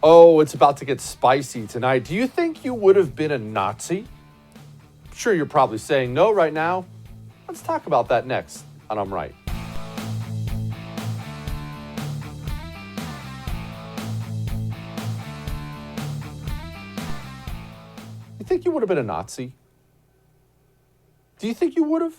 Oh, it's about to get spicy tonight. Do you think you would have been a Nazi? I'm sure you're probably saying no right now. Let's talk about that next on I'm Right. You think you would have been a Nazi? Do you think you would have?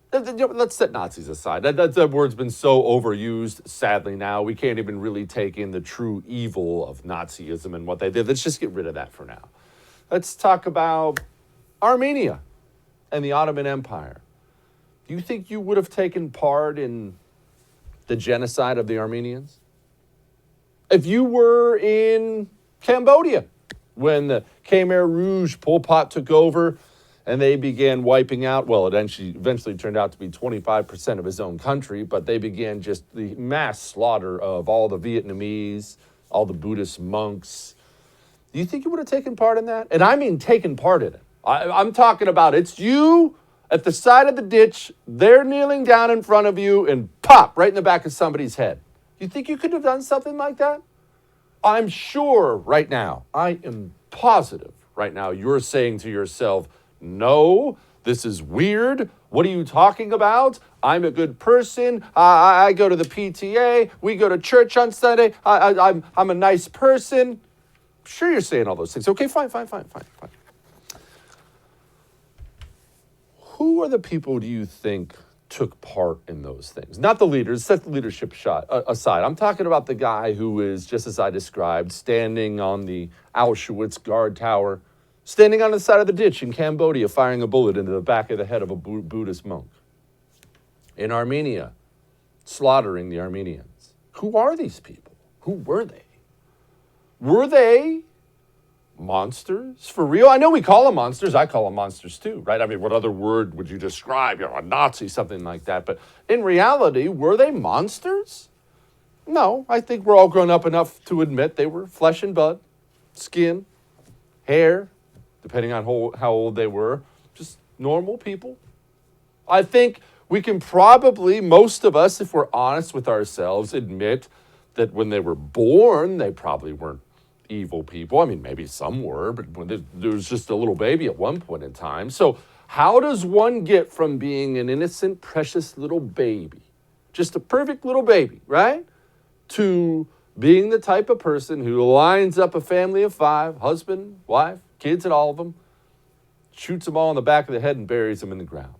Let's set Nazis aside. That word's been so overused, sadly, now. We can't even really take in the true evil of Nazism and what they did. Let's just get rid of that for now. Let's talk about Armenia and the Ottoman Empire. Do you think you would have taken part in the genocide of the Armenians? If you were in Cambodia when the Khmer Rouge, Pol Pot took over, and they began wiping out, well, it eventually turned out to be 25% of his own country, but they began just the mass slaughter of all the Vietnamese, all the Buddhist monks. Do you think you would have taken part in that? And I mean taken part in it. I'm talking about it's you at the side of the ditch, they're kneeling down in front of you, and pop, right in the back of somebody's head. You think you could have done something like that? I'm sure right now, I am positive right now, you're saying to yourself, no, this is weird. What are you talking about? I'm a good person. I go to the PTA. We go to church on Sunday. I'm a nice person. I'm sure you're saying all those things. Okay, fine. Who are the people do you think took part in those things? Not the leaders. Set the leadership aside. I'm talking about the guy who is, just as I described, standing on the Auschwitz guard tower, standing on the side of the ditch in Cambodia, firing a bullet into the back of the head of a Buddhist monk. In Armenia, slaughtering the Armenians. Who are these people? Who were they? Were they monsters for real? I know we call them monsters. I call them monsters too, right? I mean, what other word would you describe? A Nazi, something like that. But in reality, were they monsters? No, I think we're all grown up enough to admit they were flesh and blood, skin, hair, depending on how old they were, just normal people. I think we can probably, most of us, if we're honest with ourselves, admit that when they were born, they probably weren't evil people. I mean, maybe some were, but when there was just a little baby at one point in time. So how does one get from being an innocent, precious little baby, just a perfect little baby, right, to being the type of person who lines up a family of 5, husband, wife, kids and all of them, shoots them all in the back of the head and buries them in the ground?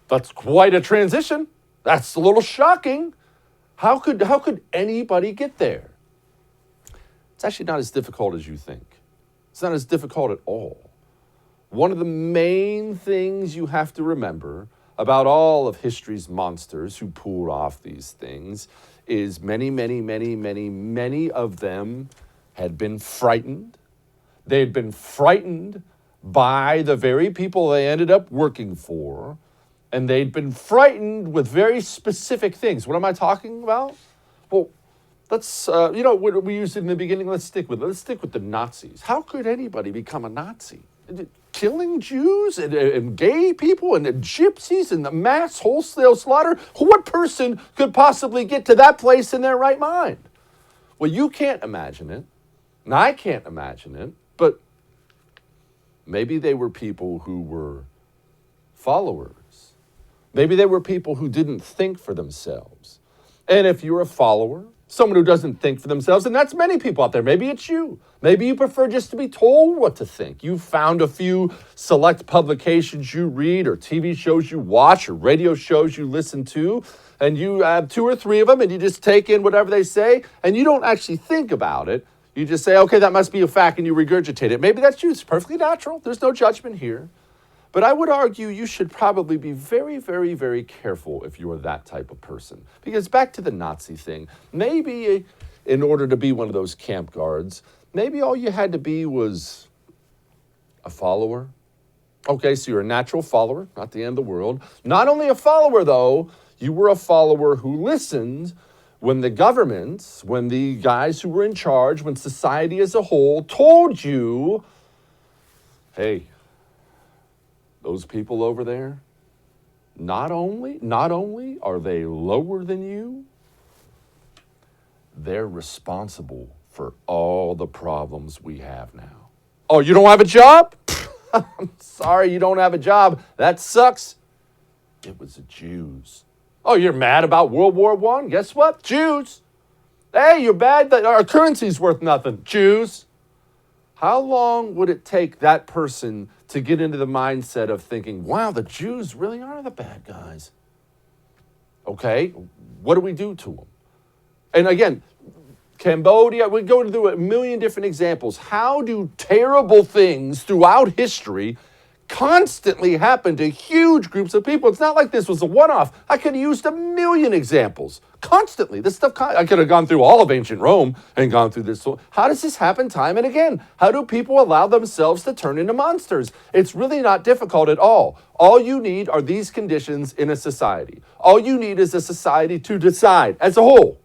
That's quite a transition. That's a little shocking. How could anybody get there? It's actually not as difficult as you think. It's not as difficult at all. One of the main things you have to remember about all of history's monsters who pulled off these things is many of them had been frightened. They had been frightened by the very people they ended up working for, and they'd been frightened with very specific things. What am I talking about? Well, let's, what we used in the beginning, let's stick with the Nazis. How could anybody become a Nazi? Killing Jews and gay people and gypsies and the mass wholesale slaughter? What person could possibly get to that place in their right mind? Well, you can't imagine it, and I can't imagine it, but maybe they were people who were followers. Maybe they were people who didn't think for themselves. And if you're a follower, someone who doesn't think for themselves, and that's many people out there. Maybe it's you. Maybe you prefer just to be told what to think. You found a few select publications you read or TV shows you watch or radio shows you listen to, and you have 2 or 3 of them, and you just take in whatever they say, and you don't actually think about it. You just say, okay, that must be a fact, and you regurgitate it. Maybe that's you. It's perfectly natural. There's no judgment here. But I would argue you should probably be very careful if you are that type of person. Because back to the Nazi thing, maybe in order to be one of those camp guards, maybe all you had to be was a follower. Okay, so you're a natural follower, not the end of the world. Not only a follower, though, you were a follower who listened when the government, when the guys who were in charge, when society as a whole told you, hey, those people over there, not only are they lower than you, they're responsible for all the problems we have now. Oh, you don't have a job? I'm sorry you don't have a job. That sucks. It was the Jews. Oh, you're mad about World War I? Guess what? Jews. Hey, you're bad that our currency's worth nothing. Jews. How long would it take that person to get into the mindset of thinking, wow, the Jews really are the bad guys? Okay, what do we do to them? And again, Cambodia, we go through a million different examples. How do terrible things throughout history constantly happen to huge groups of people? It's not like this was a one-off. I could have used a million examples constantly. This stuff, I could have gone through all of ancient Rome and gone through this. How does this happen time and again? How do people allow themselves to turn into monsters? It's really not difficult at all. All you need are these conditions in a society. All you need is a society to decide as a whole.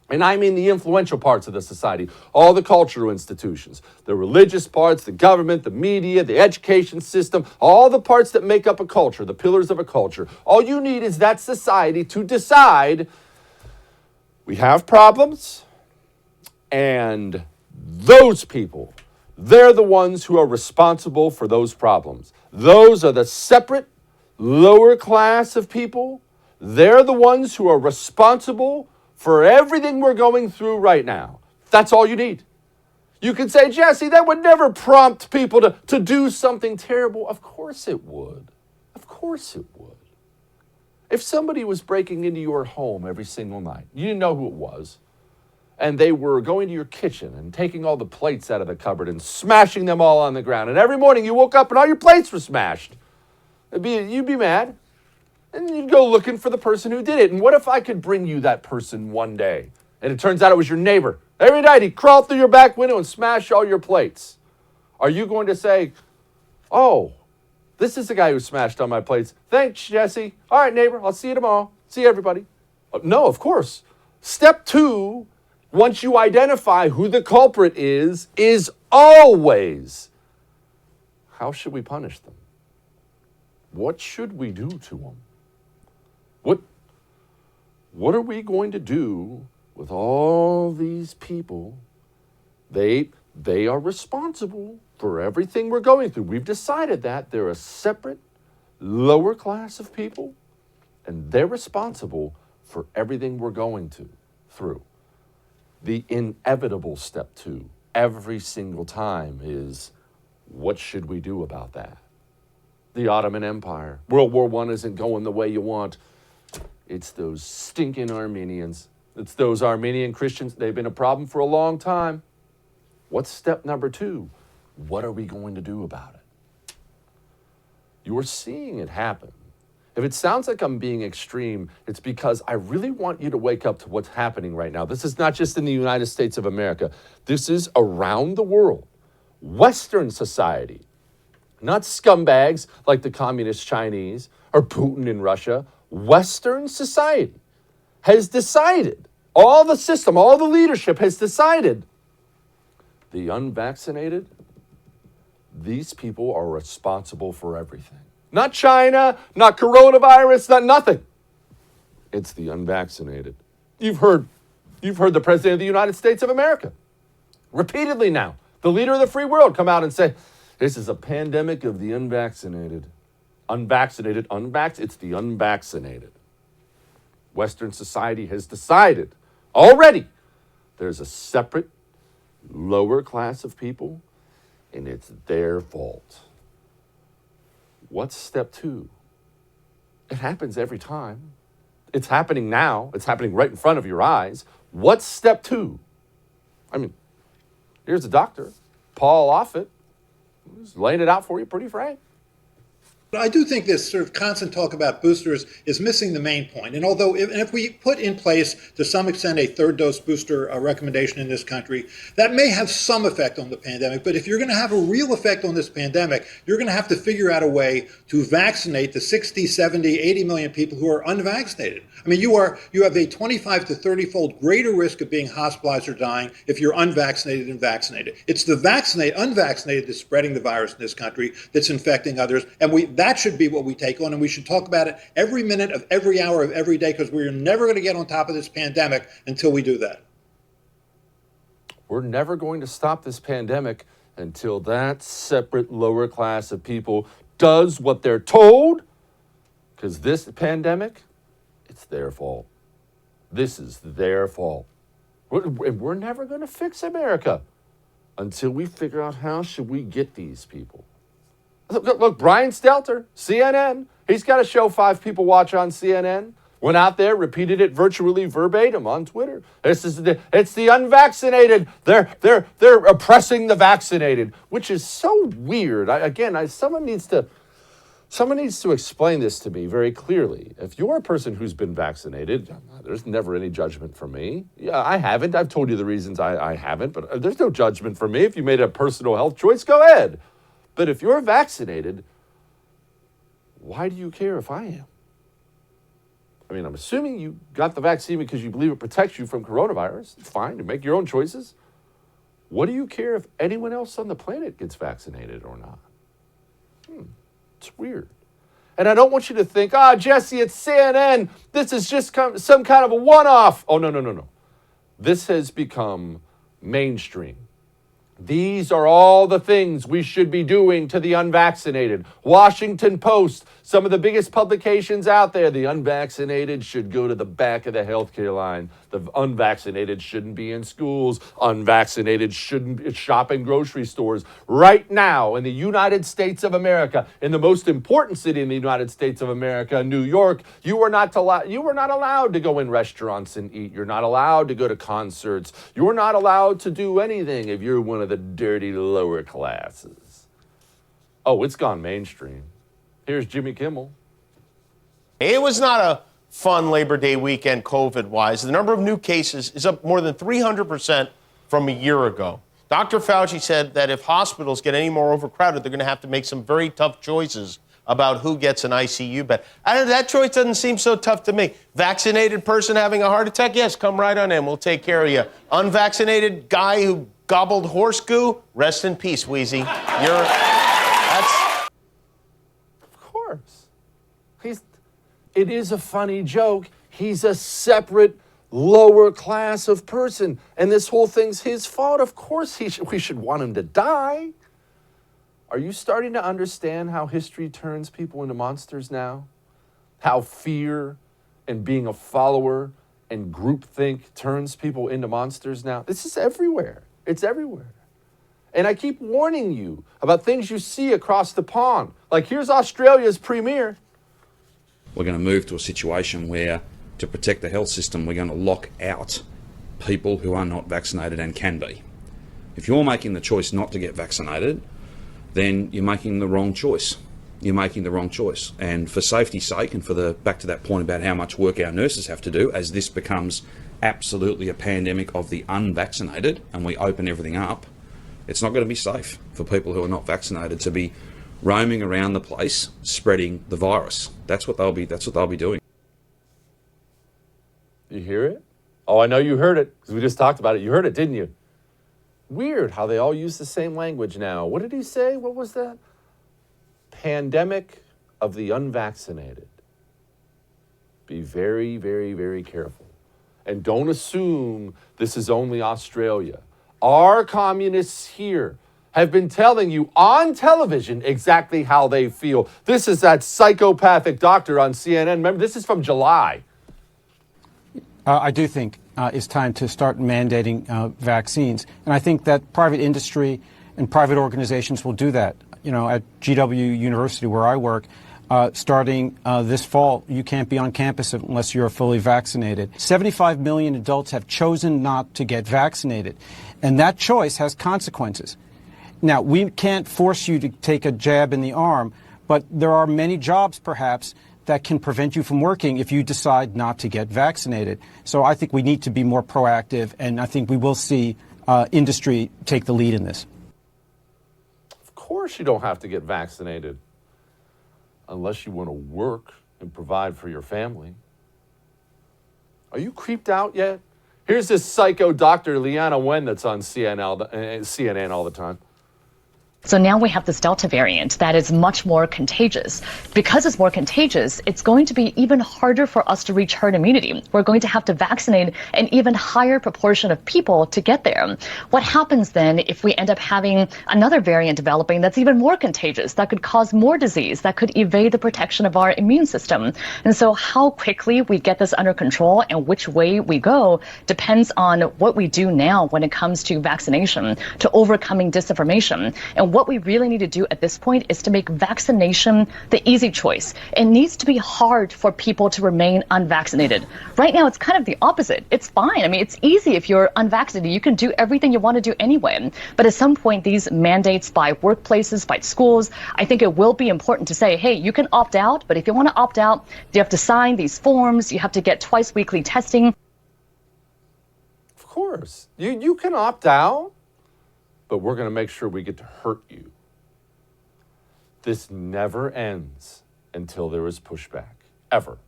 And I mean the influential parts of the society, all the cultural institutions, the religious parts, the government, the media, the education system, all the parts that make up a culture, the pillars of a culture. All you need is that society to decide we have problems, and those people, they're the ones who are responsible for those problems. Those are the separate, lower class of people. They're the ones who are responsible for everything we're going through right now. That's all you need. You could say, Jesse, that would never prompt people to do something terrible. Of course it would. Of course it would. If somebody was breaking into your home every single night, you didn't know who it was, and they were going to your kitchen and taking all the plates out of the cupboard and smashing them all on the ground, and every morning you woke up and all your plates were smashed, you'd be mad. And you'd go looking for the person who did it. And what if I could bring you that person one day, and it turns out it was your neighbor? Every night he'd crawl through your back window and smash all your plates. Are you going to say, oh, this is the guy who smashed all my plates. Thanks, Jesse. All right, neighbor, I'll see you tomorrow. See you, everybody. No, of course. Step 2, once you identify who the culprit is always, how should we punish them? What should we do to them? What are we going to do with all these people? They are responsible for everything we're going through. We've decided that. They're a separate, lower class of people, and they're responsible for everything we're going through. The inevitable step 2, every single time, is what should we do about that? The Ottoman Empire. World War I isn't going the way you want. It's those stinking Armenians. It's those Armenian Christians. They've been a problem for a long time. What's step number 2? What are we going to do about it? You're seeing it happen. If it sounds like I'm being extreme, it's because I really want you to wake up to what's happening right now. This is not just in the United States of America. This is around the world. Western society. Not scumbags like the communist Chinese or Putin in Russia. Western society has decided, all the system, all the leadership has decided, the unvaccinated, these people are responsible for everything. Not China, not coronavirus, not nothing. It's the unvaccinated. You've heard the President of the United States of America repeatedly now, the leader of the free world, come out and say, this is a pandemic of the unvaccinated. It's the unvaccinated. Western society has decided already there's a separate, lower class of people, and it's their fault. What's step 2? It happens every time. It's happening now. It's happening right in front of your eyes. What's step 2? I mean, here's a doctor, Paul Offit. He's laying it out for you pretty frank. But I do think this sort of constant talk about boosters is missing the main point. And although if we put in place, to some extent, a third dose booster recommendation in this country, that may have some effect on the pandemic. But if you're going to have a real effect on this pandemic, you're going to have to figure out a way to vaccinate the 60, 70, 80 million people who are unvaccinated. I mean, you have a 25 to 30-fold greater risk of being hospitalized or dying if you're unvaccinated than vaccinated. It's the unvaccinated that's spreading the virus in this country, that's infecting others. And that should be what we take on, and we should talk about it every minute of every hour of every day, because we're never going to get on top of this pandemic until we do that. We're never going to stop this pandemic until that separate lower class of people does what they're told, because this pandemic, it's their fault. This is their fault. We're never going to fix America until we figure out how should we get these people. Look, Brian Stelter, CNN, he's got a show 5 people watch on CNN. Went out there, repeated it virtually verbatim on Twitter. It's the unvaccinated. They're oppressing the vaccinated, which is so weird. Someone needs to explain this to me very clearly. If you're a person who's been vaccinated, there's never any judgment for me. Yeah, I haven't. I've told you the reasons I haven't, but there's no judgment for me. If you made a personal health choice, go ahead. But if you're vaccinated, why do you care if I am? I mean, I'm assuming you got the vaccine because you believe it protects you from coronavirus. It's fine. You make your own choices. What do you care if anyone else on the planet gets vaccinated or not? It's weird. And I don't want you to think, Jesse, it's CNN. This is just some kind of a one-off. Oh, no. This has become mainstream. These are all the things we should be doing to the unvaccinated. Washington Post, some of the biggest publications out there. The unvaccinated should go to the back of the healthcare line. The unvaccinated shouldn't be in schools. Unvaccinated shouldn't shop in grocery stores. Right now, in the United States of America, in the most important city in the United States of America, New York, you are not allowed to go in restaurants and eat. You're not allowed to go to concerts. You're not allowed to do anything if you're one of the dirty lower classes. Oh, it's gone mainstream. Here's Jimmy Kimmel. It was not a fun Labor Day weekend COVID-wise. The number of new cases is up more than 300% from a year ago. Dr. Fauci said that if hospitals get any more overcrowded, they're going to have to make some very tough choices about who gets an ICU bed. That choice doesn't seem so tough to me. Vaccinated person having a heart attack? Yes, come right on in. We'll take care of you. Unvaccinated guy who gobbled horse goo? Rest in peace, Wheezy. Of course. It is a funny joke. He's a separate lower class of person, and this whole thing's his fault. Of course we should want him to die. Are you starting to understand how history turns people into monsters now? How fear and being a follower and groupthink turns people into monsters now? This is everywhere. It's everywhere. And I keep warning you about things you see across the pond. Like, here's Australia's premier. We're going to move to a situation where, to protect the health system, we're going to lock out people who are not vaccinated and can be. If you're making the choice not to get vaccinated, then you're making the wrong choice. You're making the wrong choice. And for safety's sake, and back to that point about how much work our nurses have to do, as this becomes absolutely a pandemic of the unvaccinated and we open everything up, it's not going to be safe for people who are not vaccinated to be roaming around the place spreading the virus. That's what they'll be doing. You hear it? Oh, I know you heard it, because we just talked about it. You heard it, didn't you? Weird how they all use the same language now. What did he say? What was that? Pandemic of the unvaccinated. Be very, very, very careful. And don't assume this is only Australia. Our communists here have been telling you on television exactly how they feel. This is that psychopathic doctor on CNN. Remember, this is from July. I do think it's time to start mandating vaccines. And I think that private industry and private organizations will do that. You know, at GW University, where I work, starting this fall, you can't be on campus unless you're fully vaccinated. 75 million adults have chosen not to get vaccinated. And that choice has consequences. Now, we can't force you to take a jab in the arm, but there are many jobs, perhaps, that can prevent you from working if you decide not to get vaccinated. So I think we need to be more proactive, and I think we will see industry take the lead in this. Of course you don't have to get vaccinated unless you want to work and provide for your family. Are you creeped out yet? Here's this psycho doctor, Leana Wen, that's on CNN all the time. So now we have this Delta variant that is much more contagious. Because it's more contagious, it's going to be even harder for us to reach herd immunity. We're going to have to vaccinate an even higher proportion of people to get there. What happens then if we end up having another variant developing that's even more contagious, that could cause more disease, that could evade the protection of our immune system? And so how quickly we get this under control and which way we go depends on what we do now when it comes to vaccination, to overcoming disinformation. And what we really need to do at this point is to make vaccination the easy choice. It needs to be hard for people to remain unvaccinated. Right now, it's kind of the opposite. It's fine. I mean, it's easy if you're unvaccinated. You can do everything you want to do anyway. But at some point, these mandates by workplaces, by schools, I think it will be important to say, hey, you can opt out, but if you want to opt out, you have to sign these forms. You have to get twice weekly testing. Of course. You can opt out, but we're going to make sure we get to hurt you. This never ends until there is pushback, ever.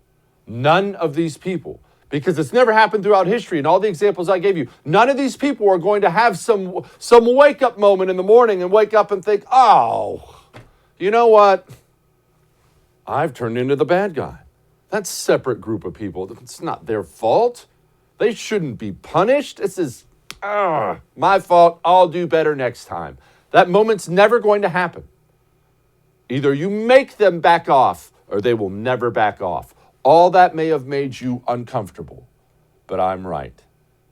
None of these people, because it's never happened throughout history, and all the examples I gave you, none of these people are going to have some wake-up moment in the morning and wake up and think, oh, you know what? I've turned into the bad guy. That's a separate group of people. It's not their fault. They shouldn't be punished. This is my fault. I'll do better next time. That moment's never going to happen. Either you make them back off or they will never back off. All that may have made you uncomfortable, but I'm right.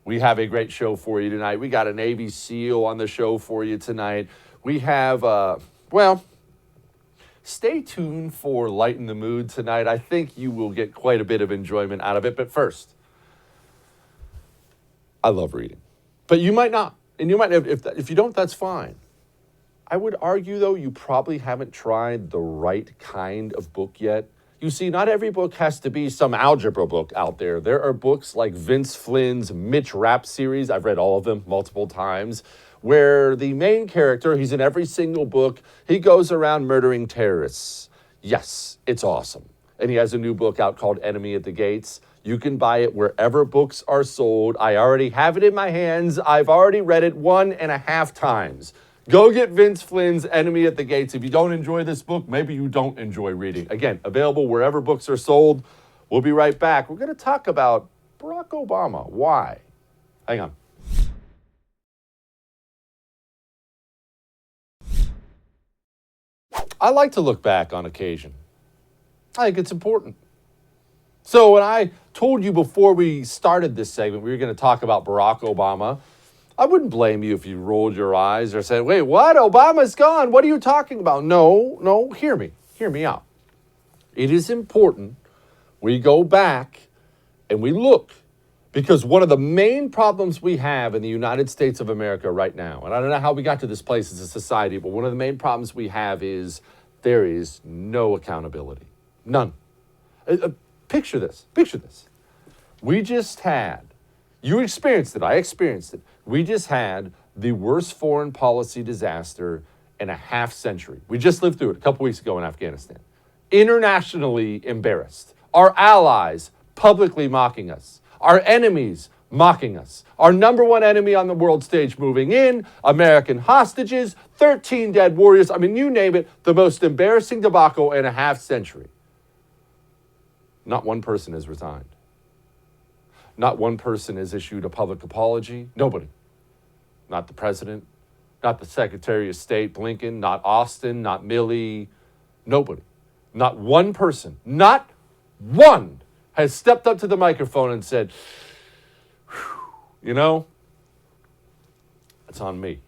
We have a great show for you tonight. We got a Navy SEAL on the show for you tonight. We have, stay tuned for Lighten the Mood tonight. I think you will get quite a bit of enjoyment out of it. But first, I love reading. But you might not. And you might, if you don't, that's fine. I would argue, though, you probably haven't tried the right kind of book yet. You see, not every book has to be some algebra book out there. There are books like Vince Flynn's Mitch Rapp series. I've read all of them multiple times, where the main character, he's in every single book, he goes around murdering terrorists. Yes, it's awesome. And he has a new book out called Enemy at the Gates. You can buy it wherever books are sold. I already have it in my hands. I've already read it 1.5 times. Go get Vince Flynn's Enemy at the Gates. If you don't enjoy this book, maybe you don't enjoy reading. Again, available wherever books are sold. We'll be right back. We're going to talk about Barack Obama. Why? Hang on. I like to look back on occasion. I think it's important. So when I told you before we started this segment we were going to talk about Barack Obama, I wouldn't blame you if you rolled your eyes or said, wait, what? Obama's gone. What are you talking about? No, hear me. Hear me out. It is important we go back and we look, because one of the main problems we have in the United States of America right now, and I don't know how we got to this place as a society, but one of the main problems we have is there is no accountability. None. Picture this. We just had, you experienced it, I experienced it. We just had the worst foreign policy disaster in a half century. We just lived through it a couple weeks ago in Afghanistan. Internationally embarrassed. Our allies publicly mocking us. Our enemies mocking us. Our number one enemy on the world stage moving in. American hostages. 13 dead warriors. I mean, you name it. The most embarrassing debacle in a half century. Not one person has resigned. Not one person has issued a public apology. Nobody. Not the president, not the Secretary of State, Blinken, not Austin, not Milley. Nobody. Not one person, not one has stepped up to the microphone and said, you know, it's on me.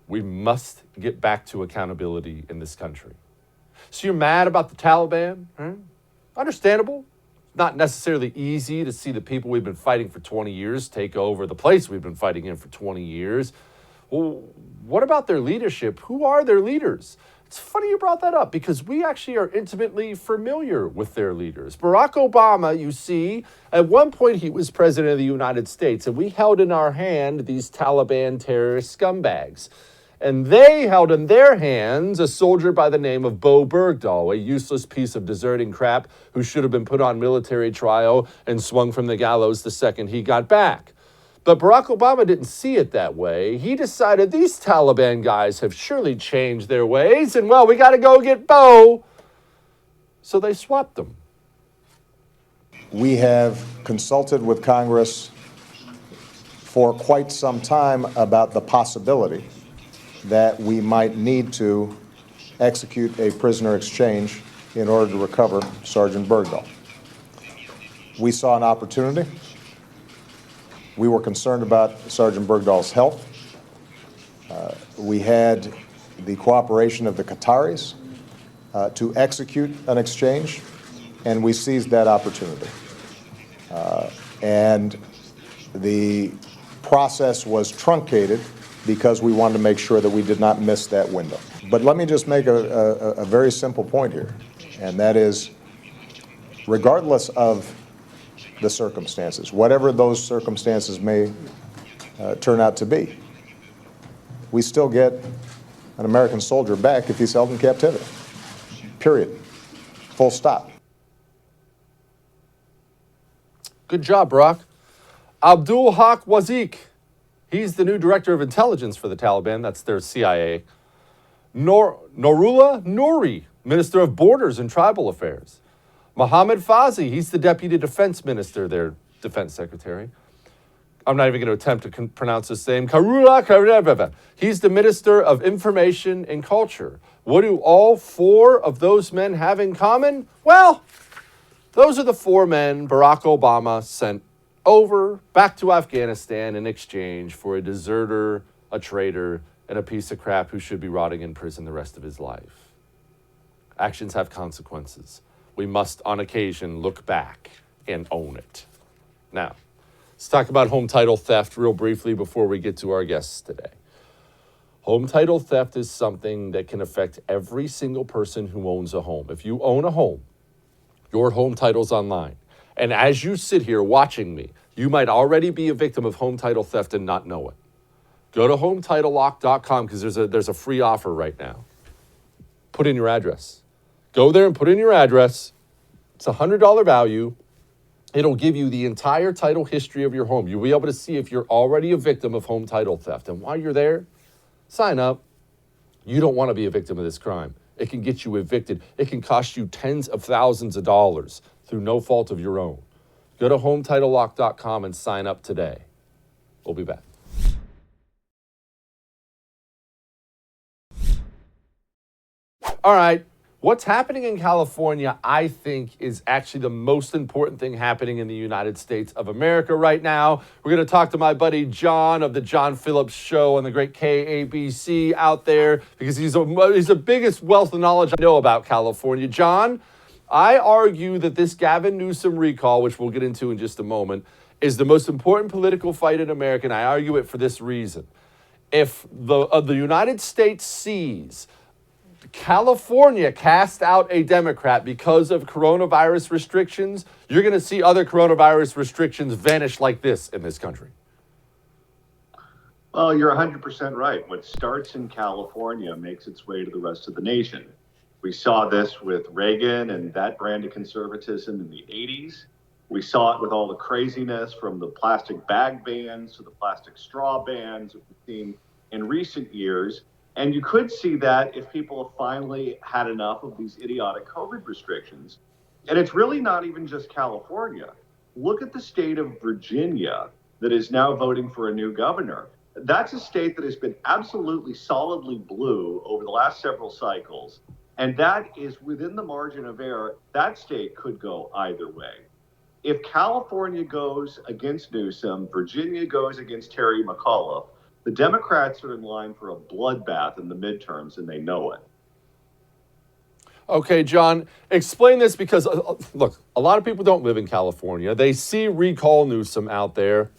We must get back to accountability in this country. So you're mad about the Taliban? Huh? Understandable. Not necessarily easy to see the people we've been fighting for 20 years take over the place we've been fighting in for 20 years. Well, what about their leadership? Who are their leaders? It's funny you brought that up, because we actually are intimately familiar with their leaders. Barack Obama, you see, at one point he was president of the United States, and we held in our hand these Taliban terrorist scumbags. And they held in their hands a soldier by the name of Bowe Bergdahl, a useless piece of deserting crap who should have been put on military trial and swung from the gallows the second he got back. But Barack Obama didn't see it that way. He decided these Taliban guys have surely changed their ways, and well, we got to go get Bowe. So they swapped them. We have consulted with Congress for quite some time about the possibility that we might need to execute a prisoner exchange in order to recover Sergeant Bergdahl. We saw an opportunity. We were concerned about Sergeant Bergdahl's health. We had the cooperation of the Qataris to execute an exchange, and we seized that opportunity. And the process was truncated because we wanted to make sure that we did not miss that window. But let me just make a very simple point here, and that is, regardless of the circumstances, whatever those circumstances may turn out to be, we still get an American soldier back if he's held in captivity. Period. Full stop. Good job, Barack. Abdul Haq Wazik. He's the new director of intelligence for the Taliban. That's their CIA. Nourullah Nouri, Minister of Borders and Tribal Affairs. Mohammed Fazi, he's the Deputy Defense Minister, their Defense Secretary. I'm not even going to attempt to pronounce his name. Karula Kareveva. He's the Minister of Information and Culture. What do all four of those men have in common? Well, those are the four men Barack Obama sent over back to Afghanistan in exchange for a deserter, a traitor, and a piece of crap who should be rotting in prison the rest of his life. Actions have consequences. We must, on occasion, look back and own it. Now, let's talk about home title theft real briefly before we get to our guests today. Home title theft is something that can affect every single person who owns a home. If you own a home, your home title's online. And as you sit here watching me, you might already be a victim of home title theft and not know it. Go to HometitleLock.com because there's a free offer right now. Put in your address. Go there and put in your address. It's a $100 value. It'll give you the entire title history of your home. You'll be able to see if you're already a victim of home title theft. And while you're there, sign up. You don't want to be a victim of this crime. It can get you evicted. It can cost you tens of thousands of dollars through no fault of your own. Go to HometitleLock.com and sign up today. We'll be back. All right. What's happening in California, I think, is actually the most important thing happening in the United States of America right now. We're going to talk to my buddy John of the John Phillips Show on the great KABC out there because he's the biggest wealth of knowledge I know about California. John, I argue that this Gavin Newsom recall, which we'll get into in just a moment, is the most important political fight in America, and I argue it for this reason. If the United States sees California cast out a Democrat because of coronavirus restrictions, you're going to see other coronavirus restrictions vanish like this in this country. Well, you're 100% right. What starts in California makes its way to the rest of the nation. We saw this with Reagan and that brand of conservatism in the 80s. We saw it with all the craziness from the plastic bag bans to the plastic straw bans that we've seen in recent years. And you could see that if people have finally had enough of these idiotic COVID restrictions. And it's really not even just California. Look at the state of Virginia that is now voting for a new governor. That's a state that has been absolutely solidly blue over the last several cycles. And that is within the margin of error. That state could go either way. If California goes against Newsom, Virginia goes against Terry McAuliffe, the Democrats are in line for a bloodbath in the midterms, and they know it. Okay, John, explain this because, look, a lot of people don't live in California. They see recall Newsom out there.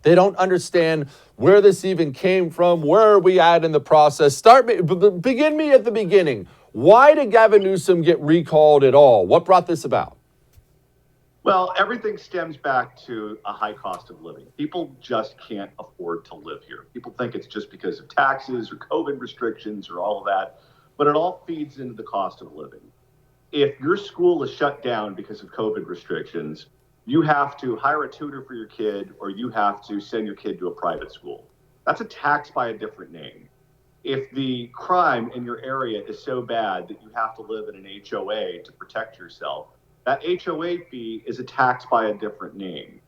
They don't understand where this even came from. Where are we at in the process? Begin me at the beginning. Why did Gavin Newsom get recalled at all? What brought this about? Well, everything stems back to a high cost of living. People just can't afford to live here. People think it's just because of taxes or COVID restrictions or all of that, but it all feeds into the cost of living. If your school is shut down because of COVID restrictions, you have to hire a tutor for your kid or you have to send your kid to a private school. That's a tax by a different name. If the crime in your area is so bad that you have to live in an HOA to protect yourself, that HOA fee is a tax by a different name.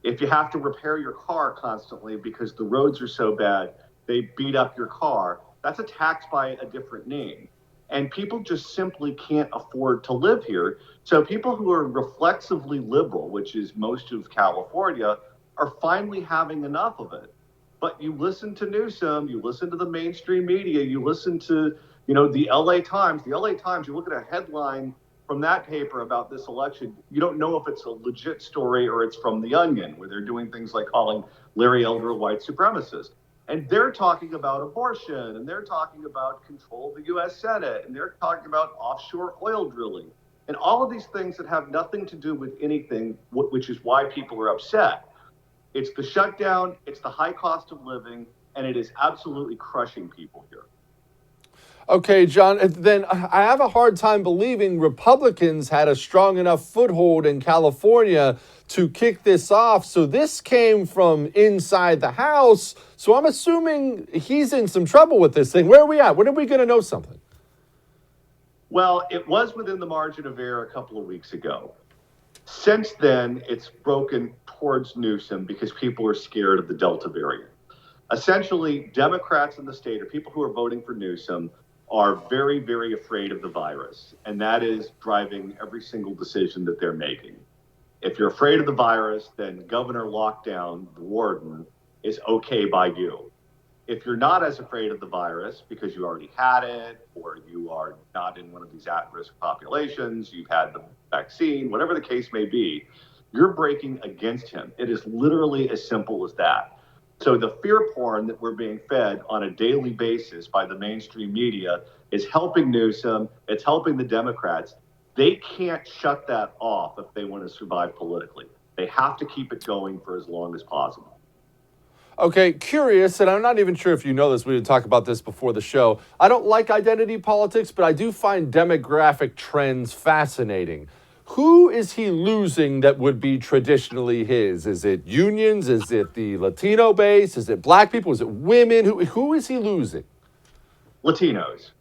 If you have to repair your car constantly because the roads are so bad, they beat up your car, that's a tax by a different name. And people just simply can't afford to live here. So people who are reflexively liberal, which is most of California, are finally having enough of it. But you listen to Newsom, you listen to the mainstream media, you listen to, the LA Times. The LA Times, you look at a headline from that paper about this election, you don't know if it's a legit story or it's from The Onion, where they're doing things like calling Larry Elder a white supremacist. And they're talking about abortion, and they're talking about control of the U.S. Senate, and they're talking about offshore oil drilling, and all of these things that have nothing to do with anything, which is why people are upset. It's the shutdown, it's the high cost of living, and it is absolutely crushing people here. Okay, John, then I have a hard time believing Republicans had a strong enough foothold in California to kick this off. So this came from inside the House. So I'm assuming he's in some trouble with this thing. Where are we at? When are we going to know something? Well, it was within the margin of error a couple of weeks ago. Since then, it's broken towards Newsom because people are scared of the Delta variant. Essentially, Democrats in the state, or people who are voting for Newsom, are very, very afraid of the virus. And that is driving every single decision that they're making. If you're afraid of the virus, then Governor Lockdown, the warden, is okay by you. If you're not as afraid of the virus because you already had it, or you are not in one of these at-risk populations, you've had the vaccine, whatever the case may be, you're breaking against him. It is literally as simple as that. So the fear porn that we're being fed on a daily basis by the mainstream media is helping Newsom. It's helping the Democrats. They can't shut that off if they want to survive politically. They have to keep it going for as long as possible. Okay, curious, and I'm not even sure if you know this, we didn't talk about this before the show. I don't like identity politics, but I do find demographic trends fascinating. Who is he losing that would be traditionally his? Is it unions? Is it the Latino base? Is it black people? Is it women? Who is he losing? Latinos.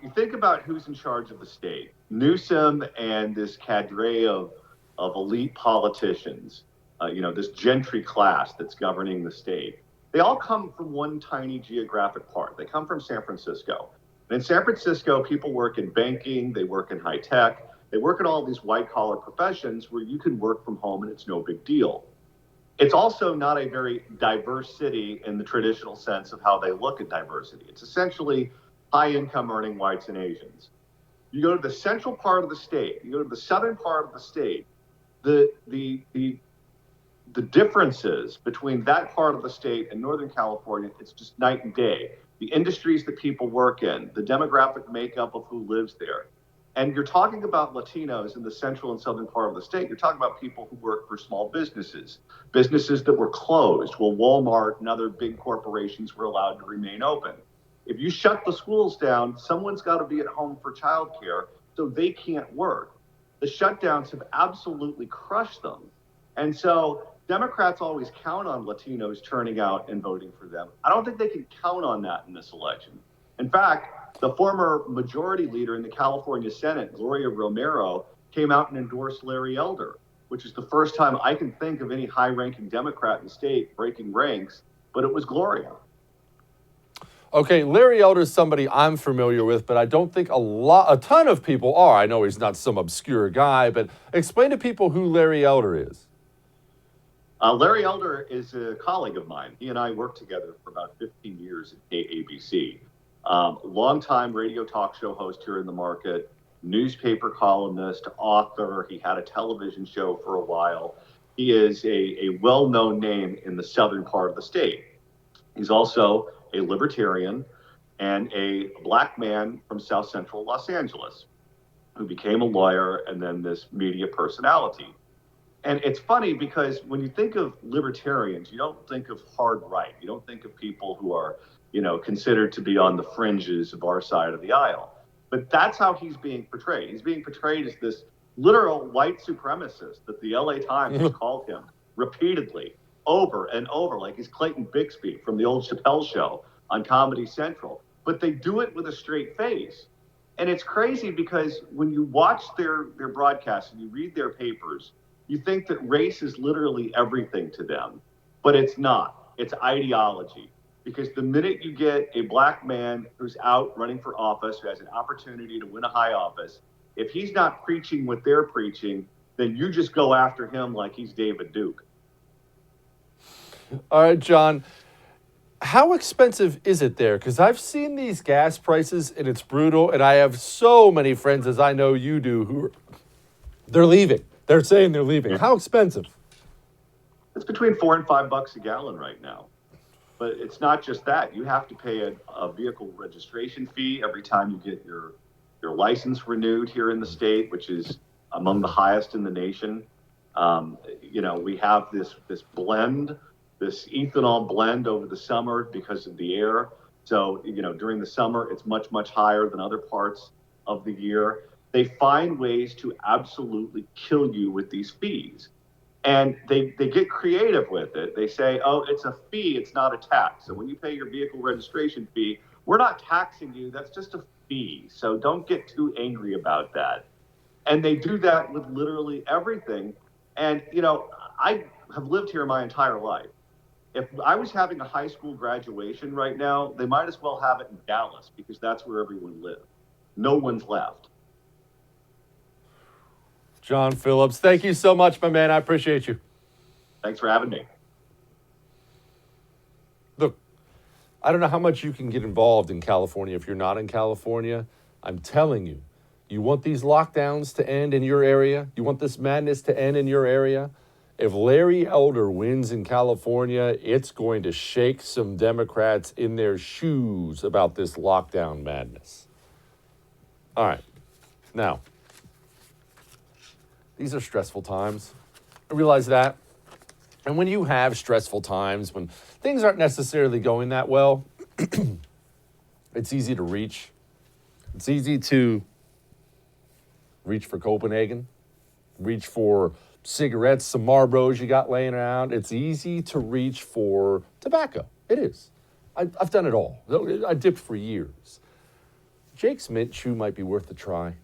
You think about who's in charge of the state. Newsom and this cadre of elite politicians, this gentry class that's governing the state. They all come from one tiny geographic part. They come from San Francisco. And in San Francisco, people work in banking, they work in high tech, they work in all these white-collar professions where you can work from home and it's no big deal. It's also not a very diverse city in the traditional sense of how they look at diversity. It's essentially high-income earning whites and Asians. You go to the central part of the state, you go to the southern part of the state, the differences between that part of the state and Northern California, it's just night and day. The industries that people work in, the demographic makeup of who lives there. And you're talking about Latinos in the central and southern part of the state. You're talking about people who work for small businesses, businesses that were closed. Well, Walmart and other big corporations were allowed to remain open. If you shut the schools down, someone's got to be at home for childcare, so they can't work. The shutdowns have absolutely crushed them. And so Democrats always count on Latinos turning out and voting for them. I don't think they can count on that in this election. In fact, the former majority leader in the California Senate, Gloria Romero, came out and endorsed Larry Elder, which is the first time I can think of any high-ranking Democrat in the state breaking ranks, but it was Gloria. Okay, Larry Elder is somebody I'm familiar with, but I don't think a ton of people are. I know he's not some obscure guy, but explain to people who Larry Elder is. Larry Elder is a colleague of mine. He and I worked together for about 15 years at KABC. Longtime radio talk show host here in the market, newspaper columnist, author. He had a television show for a while. He is a well-known name in the southern part of the state. He's also a libertarian and a black man from South Central Los Angeles who became a lawyer and then this media personality. And it's funny because when you think of libertarians, you don't think of hard right. You don't think of people who are, considered to be on the fringes of our side of the aisle. But that's how he's being portrayed. He's being portrayed as this, literal white supremacist that the LA Times has called him repeatedly, over and over, like he's Clayton Bixby from the old Chappelle show on Comedy Central. But they do it with a straight face. And it's crazy because when you watch their broadcasts and you read their papers, you think that race is literally everything to them. But it's not. It's ideology. Because the minute you get a black man who's out running for office, who has an opportunity to win a high office, if he's not preaching what they're preaching, then you just go after him like he's David Duke. All right, John. How expensive is it there? Because I've seen these gas prices and it's brutal. And I have so many friends, as I know you do, they're leaving. They're saying they're leaving. How expensive? It's between $4 and $5 a gallon right now. But it's not just that. You have to pay a vehicle registration fee every time you get your license renewed here in the state, which is among the highest in the nation. We have this blend, this ethanol blend over the summer because of the air. So, during the summer, it's much, much higher than other parts of the year. They find ways to absolutely kill you with these fees. And they get creative with it. They say, oh, it's a fee, it's not a tax. So when you pay your vehicle registration fee, we're not taxing you, that's just a fee. So don't get too angry about that. And they do that with literally everything. And, I have lived here my entire life. If I was having a high school graduation right now, they might as well have it in Dallas because that's where everyone lives. No one's left. John Phillips, thank you so much, my man. I appreciate you. Thanks for having me. Look, I don't know how much you can get involved in California if you're not in California. I'm telling you, you want these lockdowns to end in your area? You want this madness to end in your area? If Larry Elder wins in California, it's going to shake some Democrats in their shoes about this lockdown madness. All right. Now, these are stressful times. I realize that. And when you have stressful times, when things aren't necessarily going that well, it's easy to reach. It's easy to reach for Copenhagen, reach for cigarettes, some Marlboros you got laying around. It's easy to reach for tobacco. It is. I've done it all. I dipped for years. Jake's Mint Chew might be worth a try.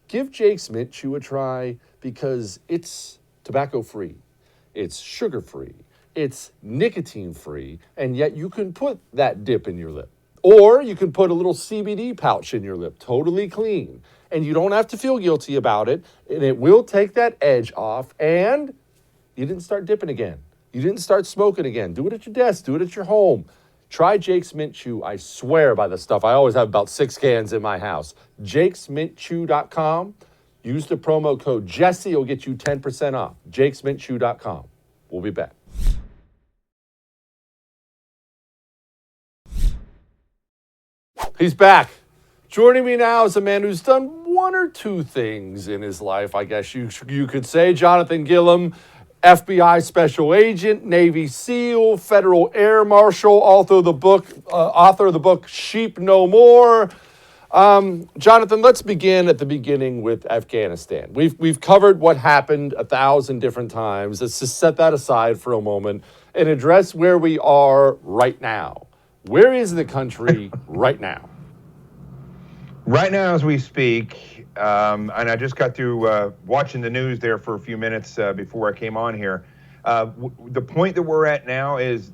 Give Jake's Mint Chew a try because it's tobacco-free, it's sugar-free, it's nicotine-free, and yet you can put that dip in your lip. Or you can put a little CBD pouch in your lip, totally clean. And you don't have to feel guilty about it, and it will take that edge off, and you didn't start dipping again. You didn't start smoking again. Do it at your desk, do it at your home. Try Jake's Mint Chew. I swear by the stuff. I always have about 6 cans in my house. jakesmintchew.com. Use the promo code Jesse. It'll get you 10% off. jakesmintchew.com. We'll be back. He's back. Joining me now is a man who's done one or two things in his life, I guess you could say. Jonathan Gillam, FBI Special Agent, Navy SEAL, Federal Air Marshal, author of the book Sheep No More. Jonathan, let's begin at the beginning with Afghanistan. We've covered what happened 1,000 different times. Let's just set that aside for a moment and address where we are right now. Where is the country right now? Right now, as we speak, and I just got through watching the news there for a few minutes before I came on here. The point that we're at now is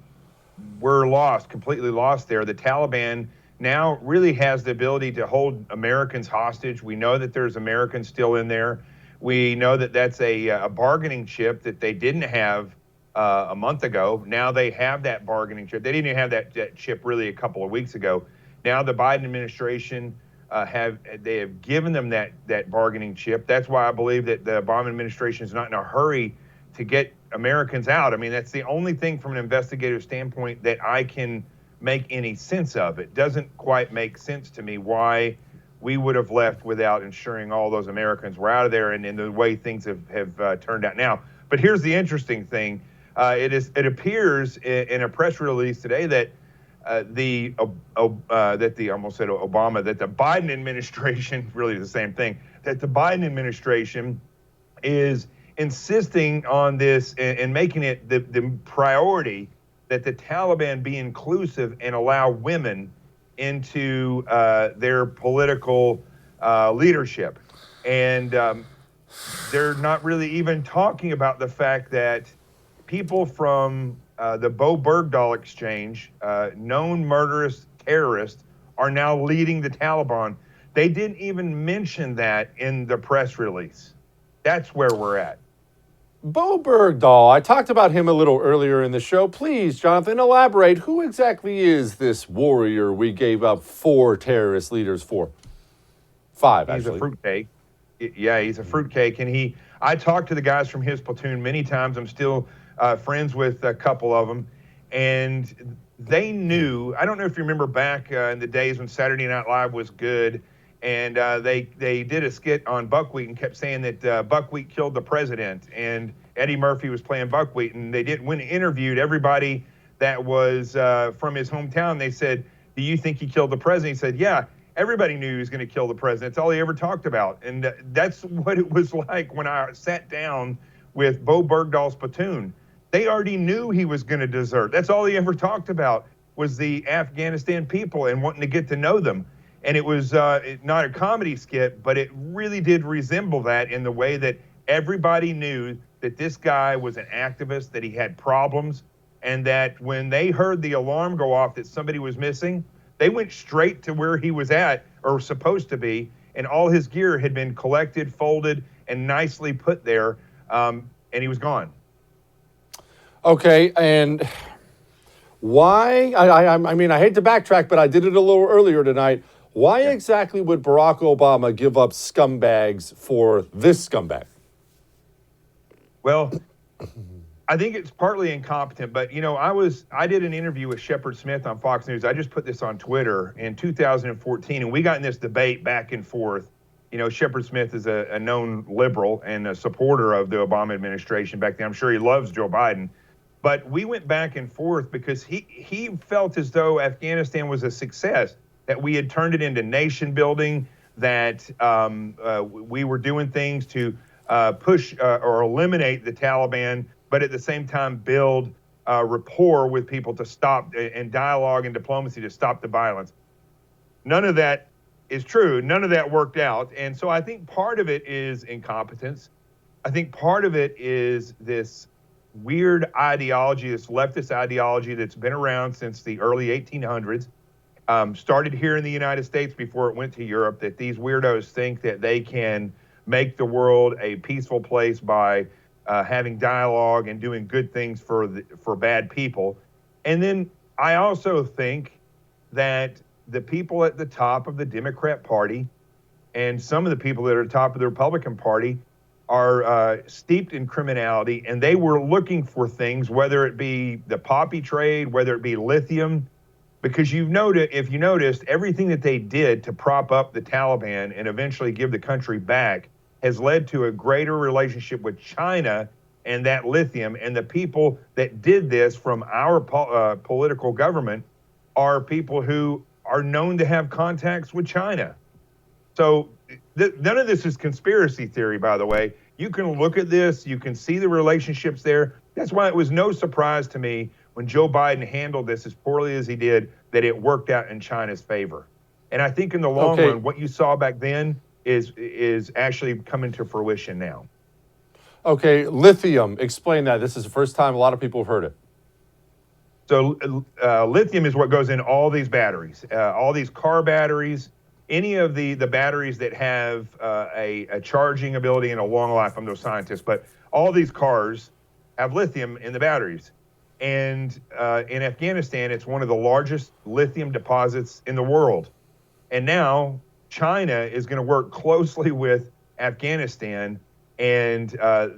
we're lost, completely lost there. The Taliban now really has the ability to hold Americans hostage. We know that there's Americans still in there. We know that that's a bargaining chip that they didn't have a month ago. Now they have that bargaining chip. They didn't even have that chip really a couple of weeks ago. Now the Biden administration have given them that bargaining chip. That's why I believe that the Obama administration is not in a hurry to get Americans out. I mean, that's the only thing from an investigative standpoint that I can make any sense of. It doesn't quite make sense to me why we would have left without ensuring all those Americans were out of there and in the way things have turned out now. But here's the interesting thing. It appears in a press release today that the Biden administration, really the same thing, that the Biden administration is insisting on this and making it the priority that the Taliban be inclusive and allow women into their political leadership. And they're not really even talking about the fact that people from the Bowe Bergdahl exchange, known murderous terrorists, are now leading the Taliban. They didn't even mention that in the press release. That's where we're at. Bowe Bergdahl, I talked about him a little earlier in the show. Please, Jonathan, elaborate. Who exactly is this warrior we gave up 4 terrorist leaders for? 5, actually. He's a fruitcake. Yeah, he's a fruitcake. And I talked to the guys from his platoon many times. I'm still friends with a couple of them. And they knew, I don't know if you remember back in the days when Saturday Night Live was good, and they did a skit on Buckwheat and kept saying that Buckwheat killed the president, and Eddie Murphy was playing Buckwheat, and when interviewed everybody that was from his hometown, they said, do you think he killed the president? He said, yeah, everybody knew he was going to kill the president. That's all he ever talked about. And that's what it was like when I sat down with Bowe Bergdahl's platoon. They already knew he was going to desert. That's all he ever talked about was the Afghanistan people and wanting to get to know them. And it was not a comedy skit, but it really did resemble that in the way that everybody knew that this guy was an activist, that he had problems, and that when they heard the alarm go off that somebody was missing, they went straight to where he was at or supposed to be, and all his gear had been collected, folded, and nicely put there, and he was gone. Okay, and why? I mean, I hate to backtrack, but I did it a little earlier tonight. Why exactly would Barack Obama give up scumbags for this scumbag? Well, I think it's partly incompetent, but I did an interview with Shepard Smith on Fox News. I just put this on Twitter in 2014, and we got in this debate back and forth. Shepard Smith is a known liberal and a supporter of the Obama administration back then. I'm sure he loves Joe Biden. But we went back and forth because he felt as though Afghanistan was a success, that we had turned it into nation building, that we were doing things to push or eliminate the Taliban, but at the same time build rapport with people to stop, and dialogue and diplomacy to stop the violence. None of that is true. None of that worked out. And so I think part of it is incompetence. I think part of it is this weird ideology, this leftist ideology that's been around since the early 1800s, started here in the United States before it went to Europe, that these weirdos think that they can make the world a peaceful place by having dialogue and doing good things for bad people. And then I also think that the people at the top of the Democrat Party and some of the people that are at the top of the Republican Party are steeped in criminality, and they were looking for things, whether it be the poppy trade, whether it be lithium, because if you noticed, everything that they did to prop up the Taliban and eventually give the country back has led to a greater relationship with China and that lithium. And the people that did this from our political government are people who are known to have contacts with China. So none of this is conspiracy theory, by the way. You can look at this. You can see the relationships there. That's why it was no surprise to me when Joe Biden handled this as poorly as he did, that it worked out in China's favor. And I think in the long run, what you saw back then is actually coming to fruition now. Okay, lithium. Explain that. This is the first time a lot of people have heard it. So lithium is what goes in all these batteries, all these car batteries, any of the batteries that have a charging ability and a long life. I'm no scientist, but all these cars have lithium in the batteries. And in Afghanistan, it's one of the largest lithium deposits in the world. And now China is going to work closely with Afghanistan, and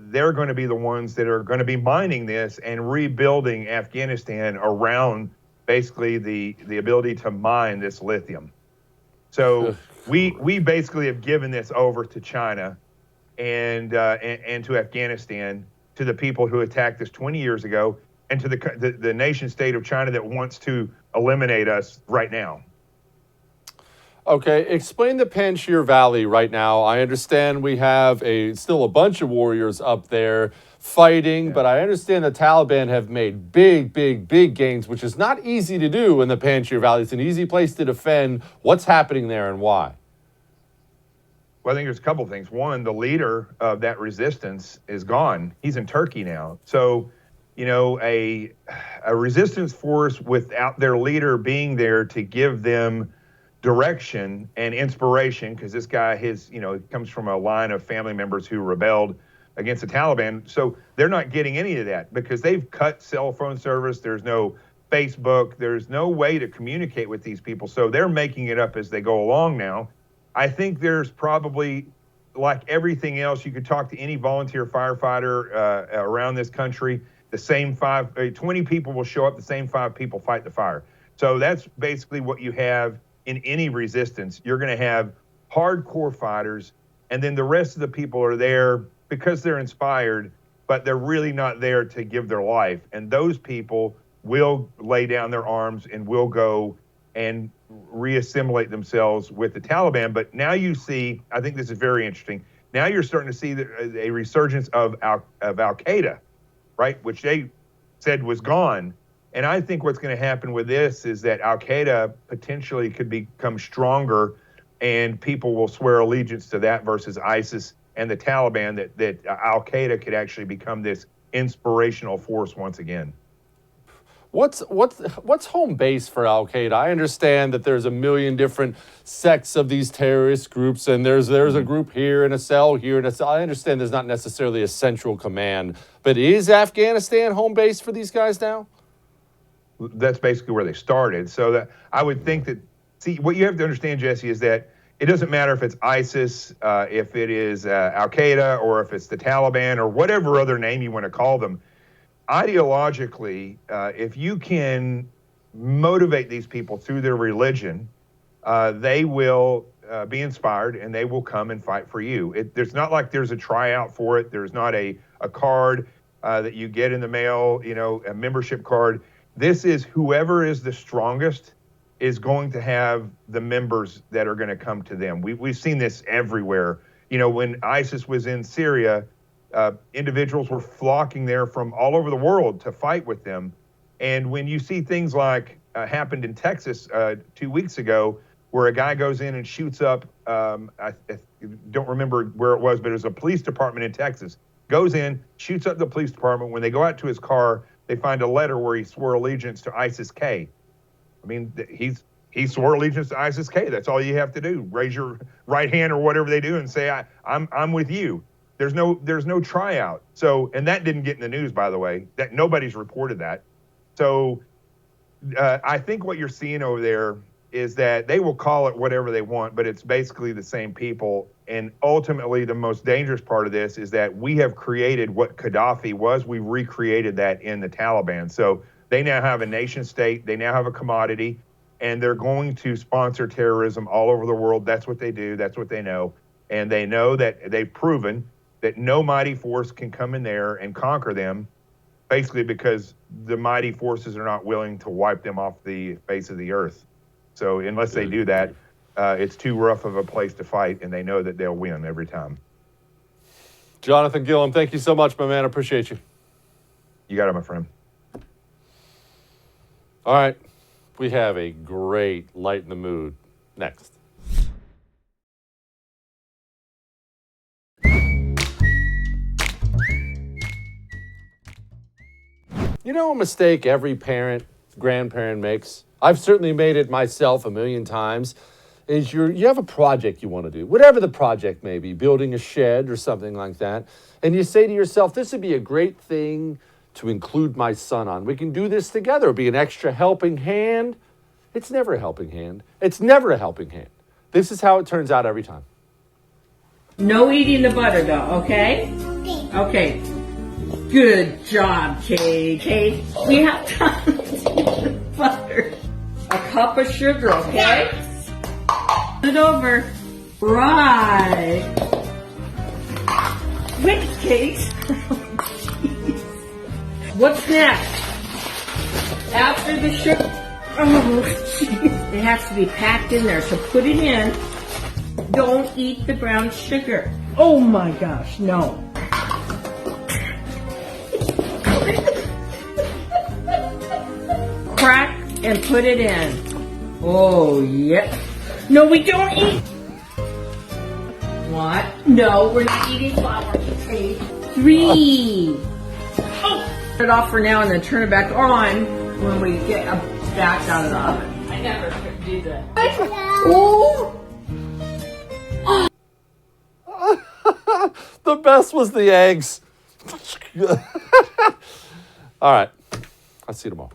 they're going to be the ones that are going to be mining this and rebuilding Afghanistan around basically the ability to mine this lithium. So we basically have given this over to China and to Afghanistan, to the people who attacked us 20 years ago, and to the nation state of China that wants to eliminate us right now. Okay, explain the Panjshir Valley right now. I understand we have still a bunch of warriors up there fighting, but I understand the Taliban have made big gains, which is not easy to do in the Panjshir Valley. It's an easy place to defend. What's happening there and why? Well, I think there's a couple of things. One, the leader of that resistance is gone. He's in Turkey now. So, you know, a resistance force without their leader being there to give them direction and inspiration, because this guy, comes from a line of family members who rebelled against the Taliban. So they're not getting any of that because they've cut cell phone service. There's no Facebook. There's no way to communicate with these people. So they're making it up as they go along now. I think there's probably, like everything else, you could talk to any volunteer firefighter around this country. The same 20 people will show up, the same 5 people fight the fire. So that's basically what you have in any resistance. You're going to have hardcore fighters, and then the rest of the people are there because they're inspired, but they're really not there to give their life. And those people will lay down their arms and will go and reassimilate themselves with the Taliban. But now you see, I think this is very interesting, now you're starting to see a resurgence of Al-Qaeda, right, which they said was gone. And I think what's going to happen with this is that Al-Qaeda potentially could become stronger, and people will swear allegiance to that versus ISIS and the Taliban, that Al-Qaeda could actually become this inspirational force once again. What's home base for Al-Qaeda? I understand that there's a million different sects of these terrorist groups, and there's a group here and a cell here and a cell. I understand there's not necessarily a central command, but is Afghanistan home base for these guys now? That's basically where they started. So that I would think that, see, what you have to understand, Jesse, is that it doesn't matter if it's ISIS, if it is Al-Qaeda, or if it's the Taliban, or whatever other name you want to call them. Ideologically, if you can motivate these people through their religion, they will be inspired and they will come and fight for you. There's not like there's a tryout for it. There's not a card that you get in the mail, a membership card. This is whoever is the strongest is going to have the members that are going to come to them. We've seen this everywhere. When ISIS was in Syria, individuals were flocking there from all over the world to fight with them. And when you see things like happened in Texas 2 weeks ago, where a guy goes in and shoots up, I don't remember where it was, but it was a police department in Texas, goes in, shoots up the police department. When they go out to his car, they find a letter where he swore allegiance to ISIS-K. I mean, he swore allegiance to ISIS-K. That's all you have to do. Raise your right hand or whatever they do and say, I'm with you. There's no tryout. So, and that didn't get in the news, by the way. That nobody's reported that. So I think what you're seeing over there is that they will call it whatever they want, but it's basically the same people. And ultimately, the most dangerous part of this is that we have created what Gaddafi was. We recreated that in the Taliban. So they now have a nation state. They now have a commodity, and they're going to sponsor terrorism all over the world. That's what they do. That's what they know. And they know that they've proven that no mighty force can come in there and conquer them, basically because the mighty forces are not willing to wipe them off the face of the earth. So unless they do that, it's too rough of a place to fight, and they know that they'll win every time. Jonathan Gillam, thank you so much, my man. I appreciate you. You got it, my friend. All right. We have a great Lighten the Mood next. You know a mistake every parent, grandparent makes? I've certainly made it myself a million times. Is you have a project you want to do, whatever the project may be, building a shed or something like that, and you say to yourself, this would be a great thing to include my son on. We can do this together. It'll be an extra helping hand. It's never a helping hand. It's never a helping hand. This is how it turns out every time. No eating the butter, though, okay? Okay. Good job, Kate. Kate, we have time to eat the butter. A cup of sugar, okay? Put it over. Right. Wait, Kate. What's next? After the sugar. Oh, jeez. It has to be packed in there, so put it in. Don't eat the brown sugar. Oh my gosh, no. Crack and put it in. Oh, yep. No, we don't eat. What? No, we're not eating flour. Okay. 3. Oh. Turn it off for now and then turn it back on when we get back out of the oven. I never could do that. Oh. The best was the eggs. All right. I'll see you tomorrow.